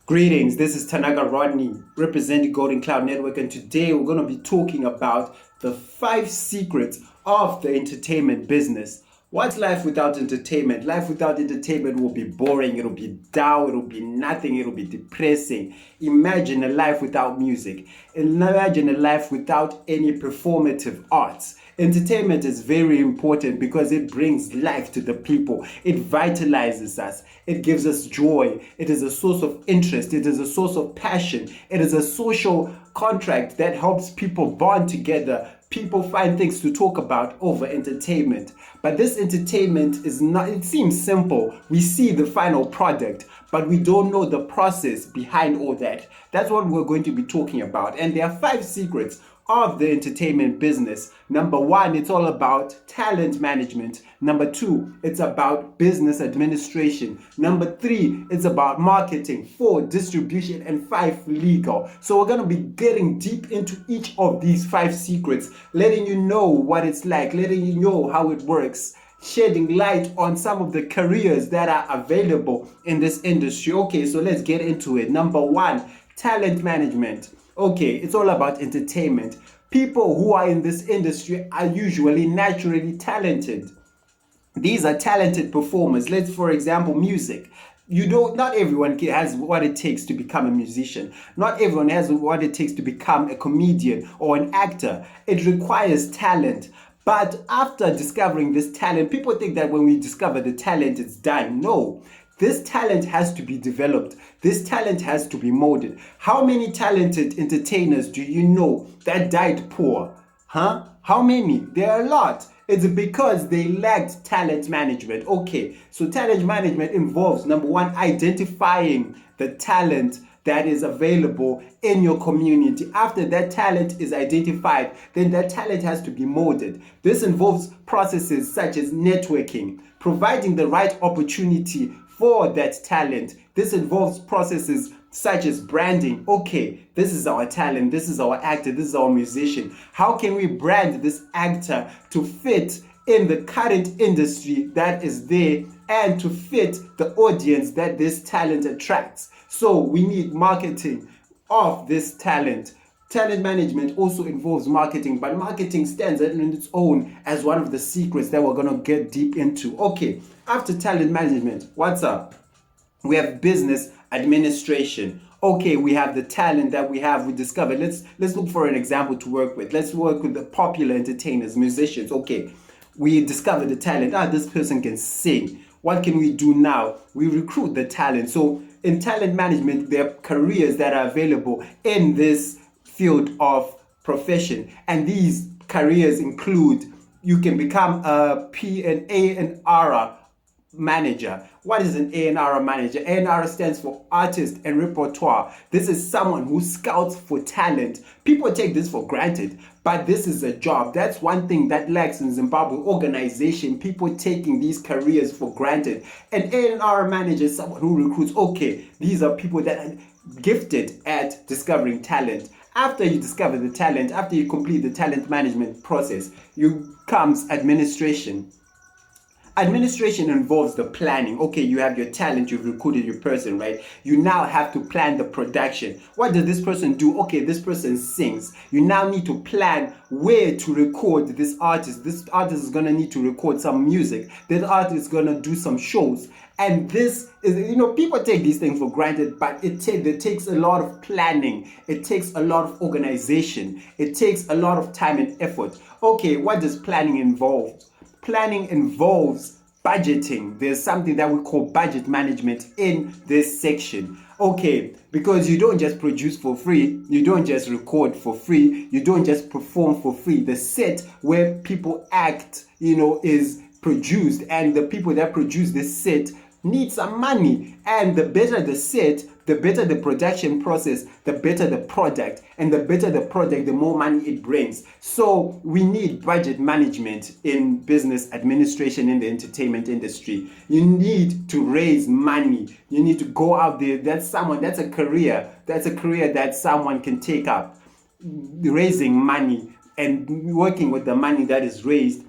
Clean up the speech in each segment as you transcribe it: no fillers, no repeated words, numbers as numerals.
Greetings, this is Tanaka Rodney representing Golden Cloud Network, and today we're going to be talking about the 5 secrets of the entertainment business. What's life without entertainment? Life without entertainment will be boring, it'll be dull, it'll be nothing, it'll be depressing. Imagine a life without music. Imagine a life without any performative arts. Entertainment is very important because it brings life to the people. It vitalizes us. It gives us joy. It is a source of interest. It is a source of passion. It is a social contract that helps people bond together. People find things to talk about over entertainment. But this entertainment is not, it seems simple. We see the final product, but we don't know the process behind all that. That's what we're going to be talking about. And there are 5 secrets of the entertainment business. Number 1, it's all about talent management. Number 2, it's about business administration. Number 3, it's about marketing. 4, distribution. And 5, legal. So we're going to be getting deep into each of these 5 secrets, letting you know what it's like, letting you know how it works, shedding light on some of the careers that are available in this industry. Okay, so let's get into it. Number 1, talent management. Okay, it's all about entertainment. People who are in this industry are usually naturally talented. These are talented performers. Let's, for example, music. Not everyone has what it takes to become a musician. Not everyone has what it takes to become a comedian or an actor. It requires talent. But after discovering this talent, people think that when we discover the talent, it's done. No. This talent has to be developed. This talent has to be molded. How many talented entertainers do you know that died poor? Huh? How many? There are a lot. It's because they lacked talent management. Okay, so talent management involves, number 1, identifying the talent that is available in your community. After that talent is identified, then that talent has to be molded. This involves processes such as networking, providing the right opportunity for that talent. This involves processes such as branding. Okay, this is our talent, this is our actor, this is our musician. How can we brand this actor to fit in the current industry that is there and to fit the audience that this talent attracts? So we need marketing of this talent. Talent management also involves marketing, but marketing stands on its own as one of the secrets that we're going to get deep into. Okay, after talent management, what's up? We have business administration. Okay, we have the talent that we discovered. Let's look for an example to work with. Let's work with the popular entertainers, musicians. Okay, we discovered the talent. This person can sing. What can we do now? We recruit the talent. So in talent management, there are careers that are available in this field of profession, and these careers include, you can become an A&R manager. What is an A&R manager? A&R stands for artist and repertoire. This is someone who scouts for talent. People take this for granted, but this is a job. That's one thing that lacks in Zimbabwe: organization, people taking these careers for granted. An A&R manager is someone who recruits. Okay, these are people that are gifted at discovering talent. After you discover the talent, after you complete the talent management process, comes administration. Administration involves the planning. Okay, you have your talent, you've recruited your person, right? You now have to plan the production. What does this person do? Okay, this person sings. You now need to plan where to record this artist. This artist is gonna need to record some music. This artist is gonna do some shows. And this is, people take these things for granted, but it takes a lot of planning. It takes a lot of organization. It takes a lot of time and effort. Okay, what does planning involve? Planning involves budgeting. There's something that we call budget management in this section. Okay, because you don't just produce for free, you don't just record for free, you don't just perform for free. The set where people act, is produced, and the people that produce this set need some money. And the better the set, the better the production process, the better the product, and the better the product, the more money it brings. So we need budget management in business administration in the entertainment industry. You need to raise money. You need to go out there. That's a career that someone can take up. Raising money and working with the money that is raised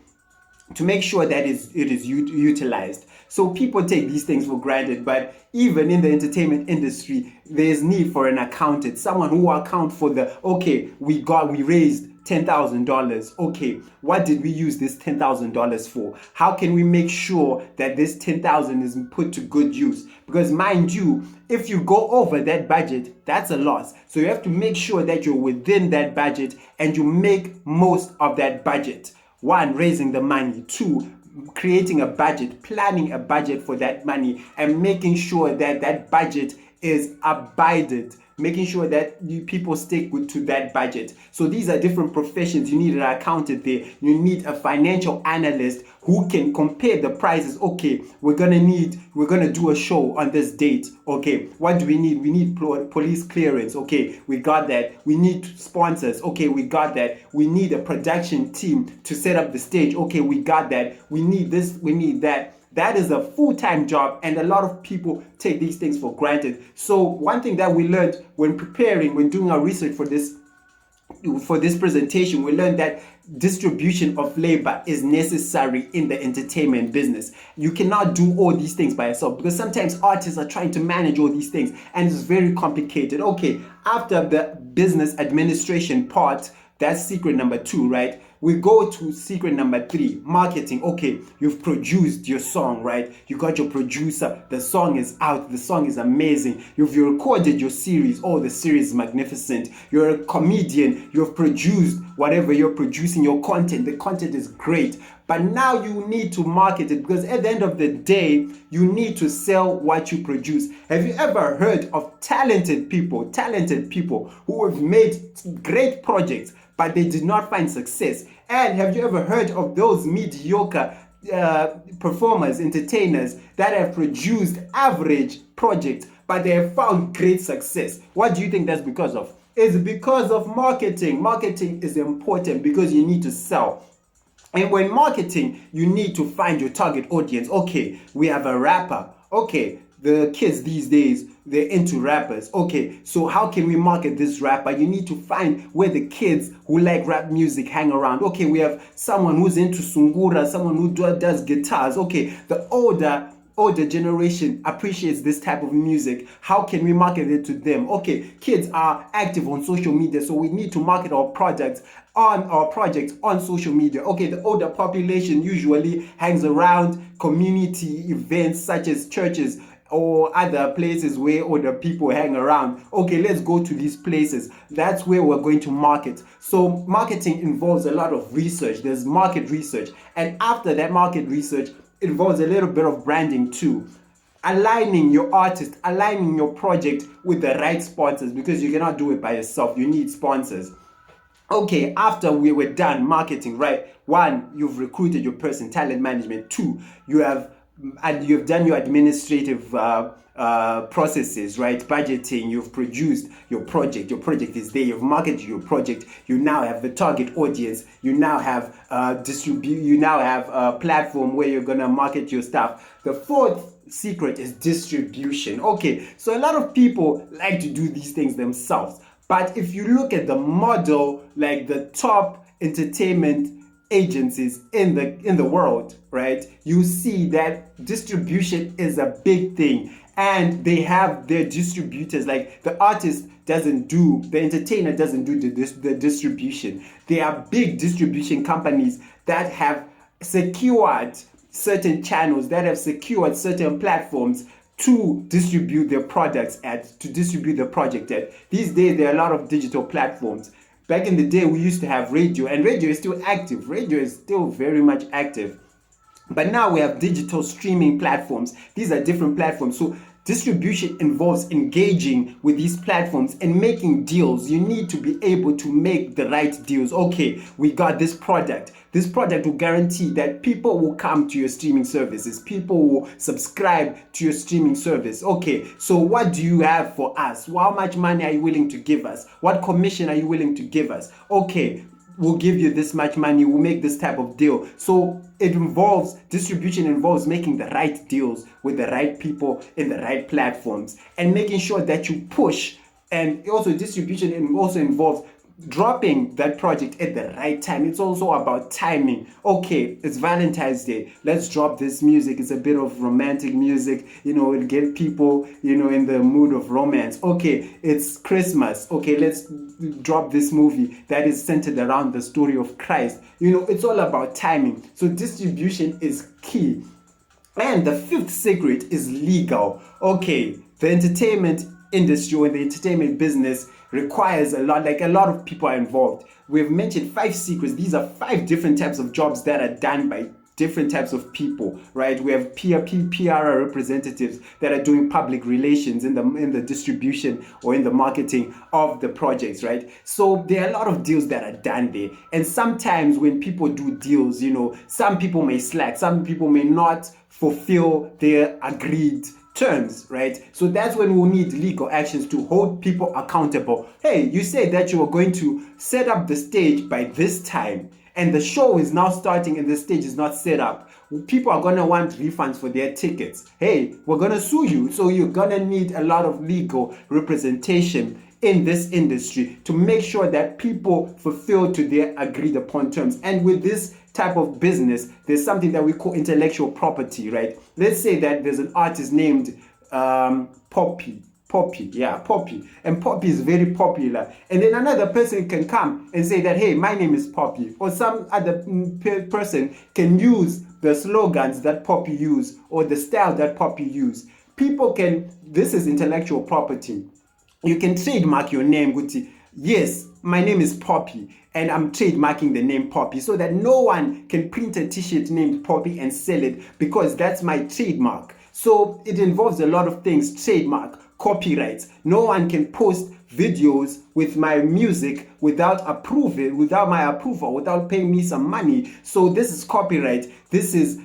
to make sure that it is utilized. So people take these things for granted, but even in the entertainment industry, there's need for an accountant, someone who will account for okay, we raised $10,000. Okay, what did we use this $10,000 for? How can we make sure that this 10,000 is put to good use? Because mind you, if you go over that budget, that's a loss. So you have to make sure that you're within that budget and you make most of that budget. One, raising the money. Two, creating a budget, planning a budget for that money, and making sure that that budget is abided, making sure that people stick to that budget. So these are different professions. You need an accountant there. You need a financial analyst who can compare the prices. Okay, we're gonna do a show on this date. Okay, what do we need? We need police clearance. Okay, we got that. We need sponsors. Okay, we got that. We need a production team to set up the stage. Okay, we got that. We need this, we need that. That is a full-time job, and a lot of people take these things for granted. So one thing that we learned when doing our research for this presentation, we learned that distribution of labor is necessary in the entertainment business. You cannot do all these things by yourself, because sometimes artists are trying to manage all these things and it's very complicated. Okay, after the business administration part, that's secret number 2, right? We go to secret number 3, marketing. Okay, you've produced your song, right? You got your producer, the song is out, the song is amazing. You've recorded your series, oh, the series is magnificent. You're a comedian, you've produced whatever you're producing, your content, the content is great. But now you need to market it, because at the end of the day, you need to sell what you produce. Have you ever heard of talented people who have made great projects, but they did not find success? And have you ever heard of those mediocre performers, entertainers that have produced average projects, but they have found great success? What do you think that's because of? It's because of marketing. Marketing is important because you need to sell. And when marketing, you need to find your target audience. Okay, we have a rapper. Okay, the kids these days, they're into rappers. Okay, so how can we market this rapper? You need to find where the kids who like rap music hang around. Okay, we have someone who's into sungura, someone who does guitars. Okay, the older generation appreciates this type of music. How can we market it to them? Okay, kids are active on social media, so we need to market our projects on social media. Okay, the older population usually hangs around community events such as churches or other places where older people hang around. Okay, let's go to these places. That's where we're going to market. So marketing involves a lot of research. There's market research, and after that market research, it involves a little bit of branding too. Aligning your artist, aligning your project with the right sponsors, because you cannot do it by yourself. You need sponsors. Okay, after we were done marketing, right? 1, you've recruited your person, talent management. 2, you've done your administrative processes, right? Budgeting. You've produced your project is there. You've marketed your project. You now have the target audience. You now have a platform where you're gonna market your stuff. The 4th secret is distribution. Okay, so a lot of people like to do these things themselves, but if you look at the model, like the top entertainment agencies in the world, right, you see that distribution is a big thing, and they have their distributors. Like the entertainer doesn't do the distribution. There are big distribution companies that have secured certain channels, that have secured certain platforms to distribute their products to distribute the project at. These days there are a lot of digital platforms. Back in the day, we used to have radio, and radio is still active. Radio is still very much active. But now we have digital streaming platforms. These are different platforms. So distribution involves engaging with these platforms and making deals. You need to be able to make the right deals. Okay, we got this product. This product will guarantee that people will come to your streaming services. People will subscribe to your streaming service. Okay, so what do you have for us? How much money are you willing to give us? What commission are you willing to give us? Okay, we'll give you this much money, we'll make this type of deal. So distribution involves making the right deals with the right people in the right platforms and making sure that you push. And also distribution also involves dropping that project at the right time. It's also about timing. Okay, it's Valentine's Day. Let's drop this music. It's a bit of romantic music. It'll get people, in the mood of romance. Okay, it's Christmas. Okay, let's drop this movie that is centered around the story of Christ. It's all about timing. So distribution is key. And the fifth secret is legal. Okay, the entertainment industry or the entertainment business requires a lot of people are involved. We've mentioned 5 secrets. These are 5 different types of jobs that are done by different types of people, right? We have PR representatives that are doing public relations in the distribution or in the marketing of the projects, right? So there are a lot of deals that are done there. And sometimes when people do deals, some people may slack, some people may not fulfill their agreed terms, right? So that's when we'll need legal actions to hold people accountable. Hey, you said that you were going to set up the stage by this time, and the show is now starting and the stage is not set up. People are going to want refunds for their tickets. Hey, we're going to sue you. So you're going to need a lot of legal representation in this industry to make sure that people fulfill to their agreed upon terms. And with this type of business, there's something that we call intellectual property, right? Let's say that there's an artist named Poppy. And Poppy is very popular, and then another person can come and say that, hey, my name is Poppy, or some other person can use the slogans that Poppy use or the style that Poppy use. This is intellectual property. You can trademark your name, Guti. Yes, my name is Poppy, and I'm trademarking the name Poppy so that no one can print a t-shirt named Poppy and sell it, because that's my trademark. So it involves a lot of things: trademark, copyrights. No one can post videos with my music without my approval, without paying me some money. So this is copyright. This is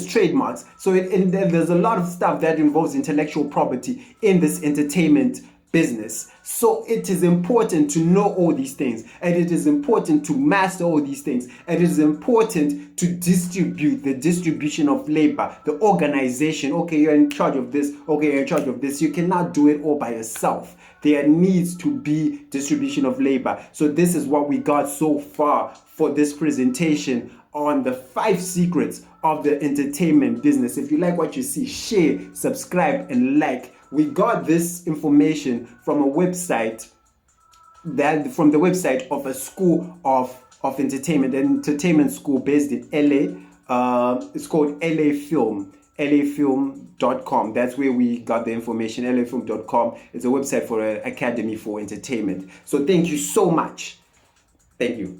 trademarks. So there's a lot of stuff that involves intellectual property in this entertainment business. So it is important to know all these things, and it is important to master all these things, and it is important to distribute the distribution of labor, the organization. Okay, you're in charge of this. Okay, you're in charge of this. You cannot do it all by yourself. There needs to be distribution of labor. So this is what we got so far for this presentation on the 5 secrets of the entertainment business. If you like what you see, share, subscribe, and like. We got this information from the website of a school of entertainment, an entertainment school based in LA. It's called LA Film, lafilm.com. That's where we got the information. lafilm.com is a website for an academy for entertainment. So thank you so much. Thank you.